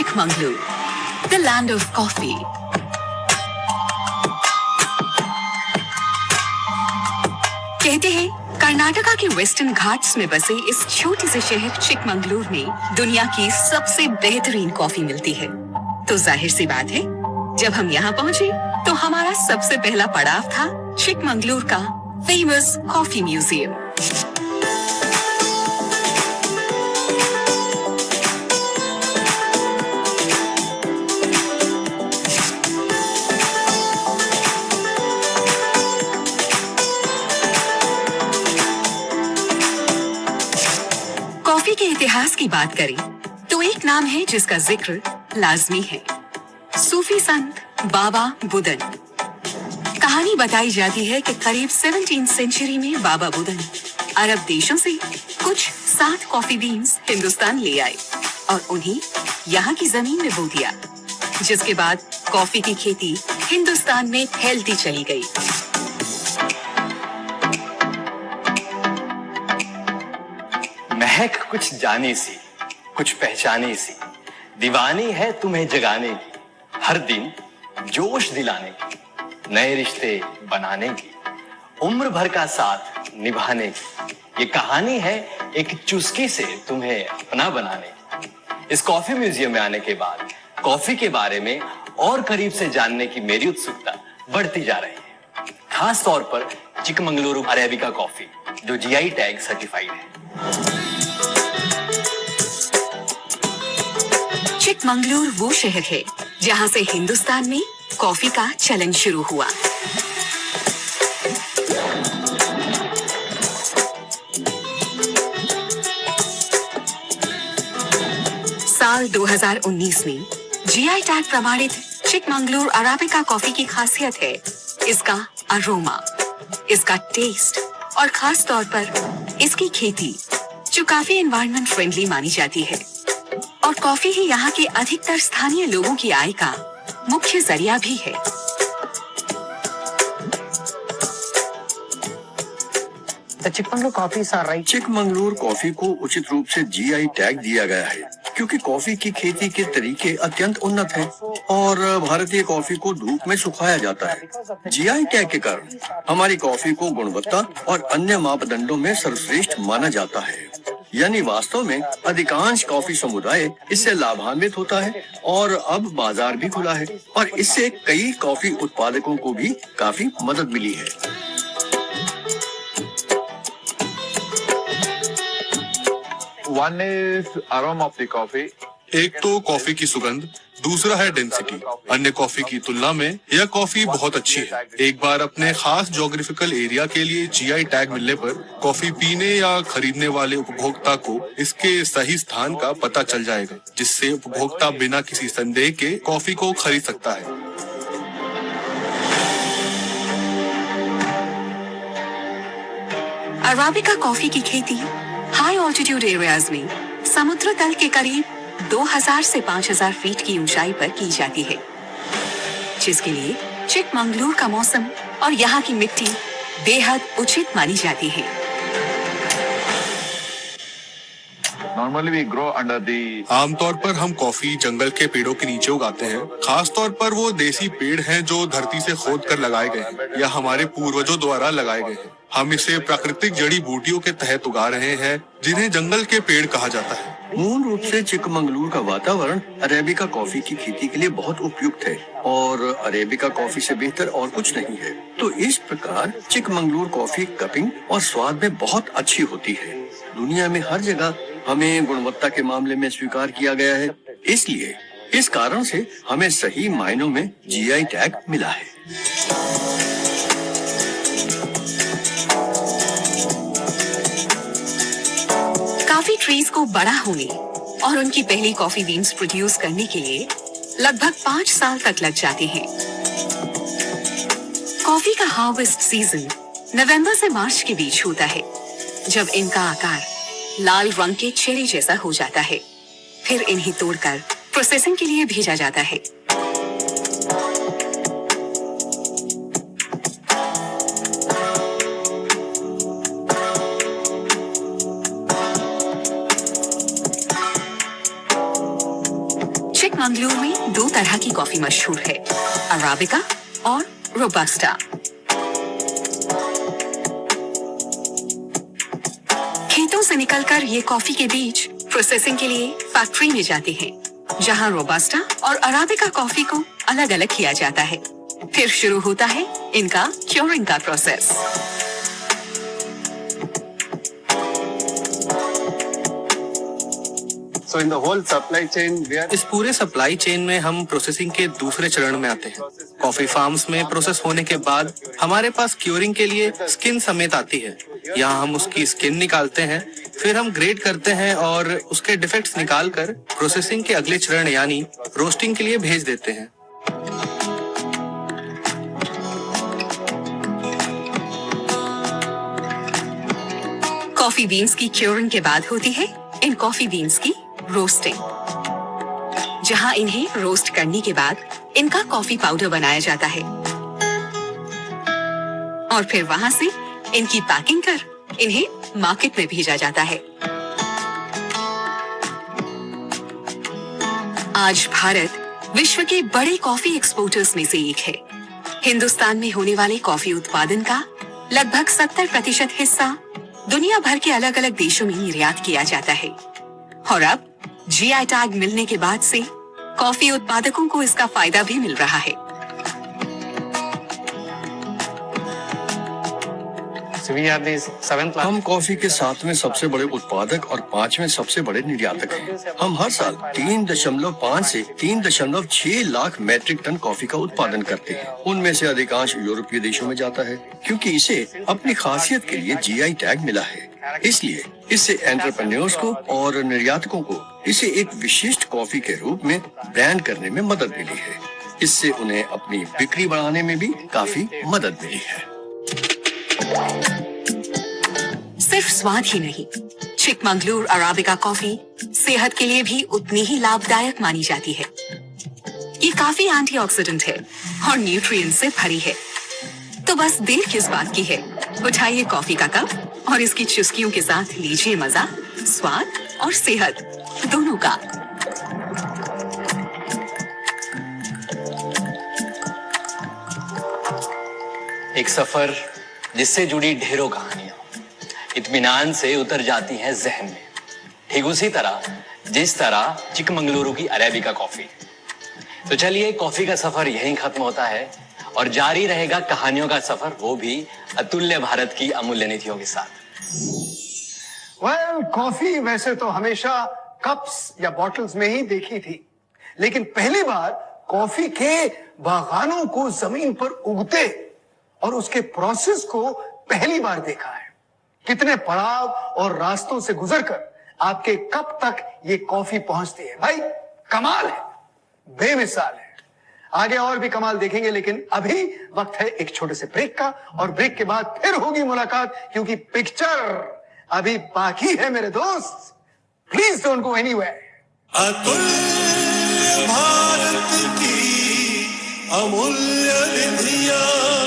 Chikmagalur, the land of coffee. कहते हैं कर्नाटका के वेस्टर्न घाट्स में बसे इस छोटे से शहर चिकमंगलुरु में दुनिया की सबसे बेहतरीन कॉफी मिलती है। तो जाहिर सी बात है, जब हम यहाँ पहुँचे तो हमारा सबसे पहला पड़ाव था चिकमंगलुरु का फेमस कॉफी म्यूजियम। कॉफी के इतिहास की बात करें तो एक नाम है जिसका जिक्र लाजमी है, सूफी संत बाबा बुदन। कहानी बताई जाती है कि करीब 17वीं सेंचुरी में बाबा बुदन अरब देशों से कुछ 7 कॉफी बीन्स हिंदुस्तान ले आए और उन्हें यहाँ की जमीन में बो दिया, जिसके बाद कॉफी की खेती हिंदुस्तान में फैलती चली गई। महक कुछ जानी सी, कुछ पहचानी सी, दीवानी है तुम्हें जगाने की, हर दिन जोश दिलाने की, नए रिश्ते बनाने की, उम्र भर का साथ निभाने की। ये कहानी है एक चुस्की से तुम्हें अपना बनाने की। इस कॉफी म्यूजियम में आने के बाद कॉफी के बारे में और करीब से जानने की मेरी उत्सुकता बढ़ती जा रही है, खास तौर पर चिकमंगलुरु अरेबिका कॉफी जो जीआई टैग सर्टिफाइड है। चिकमंगलुरु वो शहर है जहां से हिंदुस्तान में कॉफी का चलन शुरू हुआ। साल 2019 में जीआई टैग प्रमाणित चिकमंगलुरु अराबिका कॉफी की खासियत है इसका अरोमा, इसका टेस्ट और खास तौर पर इसकी खेती, जो काफी एनवायरनमेंट फ्रेंडली मानी जाती है। और कॉफी ही यहाँ के अधिकतर स्थानीय लोगों की आय का मुख्य जरिया भी है। चिकमंगलुरु कॉफी को उचित रूप से जीआई टैग दिया गया है क्योंकि कॉफी की खेती के तरीके अत्यंत उन्नत हैं और भारतीय कॉफी को धूप में सुखाया जाता है। जीआई टैग के कारण हमारी कॉफी को गुणवत्ता और अन्य मापदंडों में सर्वश्रेष्ठ माना जाता है। यानी वास्तव में अधिकांश कॉफी समुदाय इससे लाभान्वित होता है और अब बाजार भी खुला है और इससे कई कॉफी उत्पादकों को भी काफी मदद मिली है। One is aroma of the coffee. एक तो कॉफी की सुगंध, दूसरा है डेंसिटी। अन्य कॉफी की तुलना में यह कॉफी बहुत अच्छी है। एक बार अपने खास ज्योग्राफिकल एरिया के लिए जीआई टैग मिलने पर कॉफी पीने या खरीदने वाले उपभोक्ता को इसके सही स्थान का पता चल जाएगा, जिससे उपभोक्ता बिना किसी संदेह के कॉफी को खरीद सकता है। अराबिका कॉफी की खेती हाई ऑल्टीट्यूड एरियाज में समुद्र तल के करीब 2000 से 5000 फीट की ऊंचाई पर की जाती है, जिसके लिए चिकमंगलुरु का मौसम और यहाँ की मिट्टी बेहद उचित मानी जाती है। Normally we grow under the. आमतौर पर हम कॉफी जंगल के पेड़ों के नीचे उगाते हैं। खास तौर पर वो देसी पेड़ हैं जो धरती से खोद कर लगाए गए हैं या हमारे पूर्वजों द्वारा लगाए गए हैं। हम इसे प्राकृतिक जड़ी बूटियों के तहत उगा रहे हैं, जिन्हें जंगल के पेड़ कहा जाता है। मूल रूप से चिकमंगलुरु का वातावरण अरेबिका कॉफी की खेती के लिए बहुत उपयुक्त है और अरेबिका कॉफी से बेहतर और कुछ नहीं है। तो इस प्रकार चिकमंगलुरु कॉफी कपिंग और स्वाद में बहुत अच्छी होती है। दुनिया में हर जगह हमें गुणवत्ता के मामले में स्वीकार किया गया है, इसलिए इस कारण से हमें सही मायनों में जीआई टैग मिला है। कॉफी ट्रीज को बड़ा होने और उनकी पहली कॉफी बीन्स प्रोड्यूस करने के लिए लगभग 5 साल तक लग जाते हैं। कॉफी का हार्वेस्ट सीजन नवंबर से मार्च के बीच होता है, जब इनका आकार लाल रंग के चेरी जैसा हो जाता है। फिर इन्हें तोड़कर प्रोसेसिंग के लिए भेजा जाता है। चिकमंगलूर में 2 तरह की कॉफी मशहूर है, अराबिका और रोबस्टा। खेतों से निकलकर ये कॉफी के बीज प्रोसेसिंग के लिए फैक्ट्री में जाते हैं, जहां रोबस्टा और अराबिका कॉफी को अलग अलग किया जाता है। फिर शुरू होता है इनका क्योरिंग का process. So in the whole supply chain, we are इस पूरे सप्लाई चेन में हम प्रोसेसिंग के दूसरे चरण में आते हैं। कॉफी फार्म्स में प्रोसेस होने के बाद हमारे पास क्योरिंग के लिए स्किन समेत आती है। यहाँ हम उसकी स्किन निकालते हैं, फिर हम ग्रेड करते हैं और उसके डिफेक्ट्स निकालकर प्रोसेसिंग के अगले चरण यानी रोस्टिंग के लिए भेज देते हैं। कॉफी बीन्स की क्योरिंग के बाद होती है इन कॉफी बीन्स की रोस्टिंग, जहां इन्हें रोस्ट करने के बाद इनका कॉफी पाउडर बनाया जाता है और फिर वहां से इनकी पैकिंग कर इन्हें मार्केट में भेजा जाता है। आज भारत विश्व के बड़े कॉफी एक्सपोर्टर्स में से एक है। हिंदुस्तान में होने वाले कॉफी उत्पादन का लगभग 70% हिस्सा दुनिया भर के अलग अलग देशों में निर्यात किया जाता है और अब जीआई टैग मिलने के बाद से कॉफी उत्पादकों को इसका फायदा भी मिल रहा है। so we are the 7th हम कॉफी के 7वें सबसे बड़े उत्पादक और 5वें सबसे बड़े निर्यातक हैं। हम हर साल 3.5 से 3.6 लाख मैट्रिक टन कॉफी का उत्पादन करते हैं। उनमें से अधिकांश यूरोपीय देशों में जाता है, क्योंकि इसे अपनी खासियत के लिए जीआई टैग मिला है। इसलिए इससे एंटरप्रेन्योर्स को और निर्यातकों को इसे एक विशिष्ट कॉफी के रूप में ब्रांड करने में मदद मिली है। इससे उन्हें अपनी बिक्री बढ़ाने में भी काफी मदद मिली है। सिर्फ स्वाद ही नहीं, चिकमंगलूर अराबिका कॉफी सेहत के लिए भी उतनी ही लाभदायक मानी जाती है। ये काफी एंटीऑक्सीडेंट है और न्यूट्रिएंट से भरी है। तो बस देर किस बात की है, उठाइए कॉफी का कप और इसकी चुस्कियों के साथ लीजिए मजा, स्वाद और सेहत दोनों का। एक सफर जिससे जुड़ी ढेरों कहानियां इत्मीनान से उतर जाती हैं जहन में, ठीक उसी तरह जिस तरह चिकमंगलुरु की अरेबिका कॉफी। तो चलिए, कॉफी का सफर यहीं खत्म होता है और जारी रहेगा कहानियों का सफर, वो भी अतुल्य भारत की अमूल्य निधियों के साथ। कॉफी वैसे तो हमेशा कप्स या बॉटल्स में ही देखी थी, लेकिन पहली बार कॉफी के बागानों को जमीन पर उगते और उसके प्रोसेस को पहली बार देखा है। कितने पड़ाव और रास्तों से गुजरकर आपके कप तक ये कॉफी पहुंचती है। भाई कमाल है, बेमिसाल है। आगे और भी कमाल देखेंगे, लेकिन अभी वक्त है एक छोटे से ब्रेक का, और ब्रेक के बाद फिर होगी मुलाकात, क्योंकि पिक्चर अभी बाकी है मेरे दोस्त। Please don't go anywhere. अतुल्य भारत की अमूल्य निधियां।